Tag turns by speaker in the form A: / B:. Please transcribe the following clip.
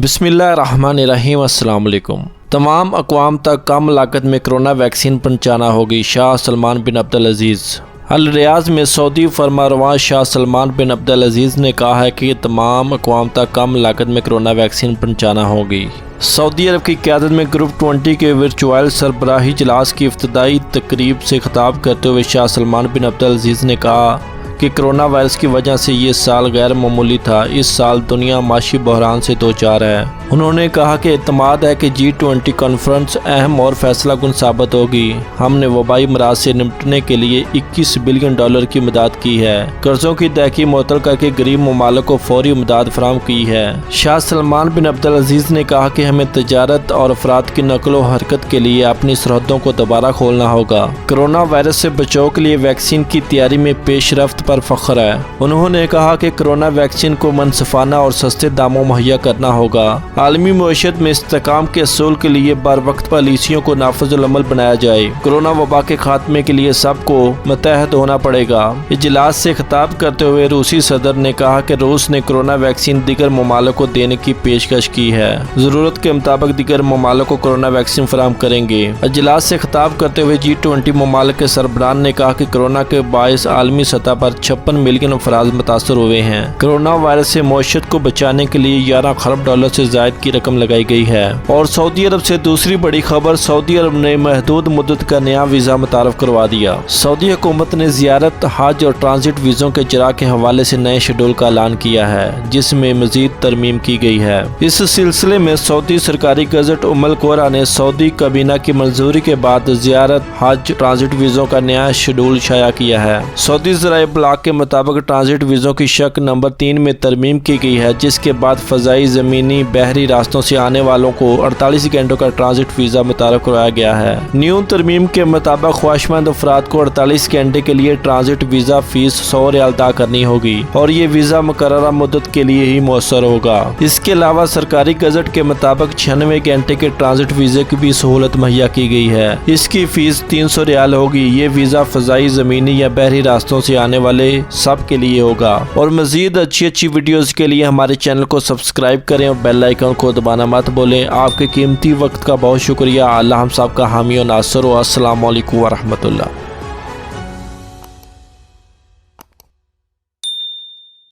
A: बिस्मिल्लाहिर्रहमानिर्रहीम। अस्सलाम वालेकुम। तमाम अक़वाम तक कम लागत में कोरोना वैक्सीन पहुँचाना होगी। शाह सलमान बिन अब्दुल अजीज़। अल रियाज़ में सऊदी फरमारवां शाह सलमान बिन अब्दुल अजीज़ ने कहा है कि तमाम अक़वाम तक कम लागत में कोरोना वैक्सीन पहुँचाना होगी। सऊदी अरब की क़यादत में ग्रुप 20 के वर्चुअल सरबराही इजलास की इफ्तिताई तकरीब से खिताब करते हुए शाह सलमान बिन अब्दुल अजीज़ ने कहा कि कोरोना वायरस की वजह से ये साल गैर मामूली था। इस साल दुनिया माशी बहरान से दो चार है। उन्होंने कहा कि इत्मीनान है कि G20 कॉन्फ्रेंस अहम और फैसला कुन साबित होगी। हमने वबाई मराज से निपटने के लिए $21 बिलियन की मदद की है। कर्जों की अदायगी मुअत्तल करके गरीब ममालिक को फौरी मदद फराहम की है। शाह सलमान बिन अब्दुल अजीज़ ने कहा कि हमें तजारत और अफराद की नकलो हरकत के लिए अपनी सरहदों को दोबारा खोलना होगा। कोरोना वायरस से बचाव के लिए वैक्सीन की तैयारी में पेशरफ्त पर फख्र है। उन्होंने कहा कि कोरोना वैक्सीन को मनसफाना और सस्ते दामों मुहैया करना होगा। आलमी मईशत में इस्तेहकाम के असूल के लिए बर वक्त पॉलिसियों को नाफिजुल अमल बनाया जाए। कोरोना वबा के खात्मे के लिए सबको मुत्तहद होना पड़ेगा। इजलास से खिताब करते हुए रूसी सदर ने कहा कि रूस ने कोरोना वैक्सीन दीगर ममालिक को देने की पेशकश की है। जरूरत के मुताबिक दीगर ममालिक को कोरोना वैक्सीन फराहम करेंगे। इजलास से खिताब करते हुए G20 ममालिक के सरबराहान ने कहा कि कोरोना के बायस आलमी सतह पर 56 मिलियन अफराद मुतासर हुए हैं। कोरोना वायरस से मईशत को बचाने के लिए $11 खरब से जायद की रकम लगाई गई है। और सऊदी अरब से दूसरी बड़ी खबर, सऊदी अरब ने महदूद मुद्दत का नया वीज़ा मुतारफ करवा दिया। सऊदी हुकूमत ने ज़ियारत, हज और ट्रांजिट वीज़ों के इजरा के हवाले से नए शेड्यूल का ऐलान किया है, जिसमें मजीद तरमीम की गई है। इस सिलसिले में सऊदी सरकारी गजट उम्मुल कोरा ने सऊदी काबीना की मंजूरी के बाद ज़ियारत, हज, ट्रांजिट वीज़ों का नया शेड्यूल शाया किया है। सऊदी ज़राए ब्लॉक के मुताबिक ट्रांजिट वीज़ों की शक्ल नंबर 3 में तरमीम की गई है, जिसके बाद फ़ज़ाई, ज़मीनी, बहरी रास्तों से आने वालों को 48 घंटों का ट्रांजिट वीज़ा मुतारफ करवाया गया है। न्यू तरमीम के मुताबिक ख्वाहिशमंद अफराद को 48 घंटे के लिए ट्रांजिट वीज़ा फीस $100 अदा करनी होगी और ये वीज़ा मुकर्ररा मुद्दत के लिए ही मुयस्सर होगा। इसके अलावा सरकारी गजट के मुताबिक 96 घंटे के ट्रांजिट वीज़े की भी सहूलत मुहैया की गई है। इसकी फीस $300 होगी। ये वीज़ा फ़ज़ाई, ज़मीनी या बहरी रास्तों से आने वाले सब के लिए होगा। और मज़ीद अच्छी वीडियोज़ के लिए हमारे चैनल को सब्सक्राइब करें और बेल आइकन को दबाना मत भूलें। आपके कीमती वक्त का बहुत शुक्रिया। अल्लाह हम सब का हामी और नासर हो। अस्सलाम वालेकुम व रहमतुल्लाह।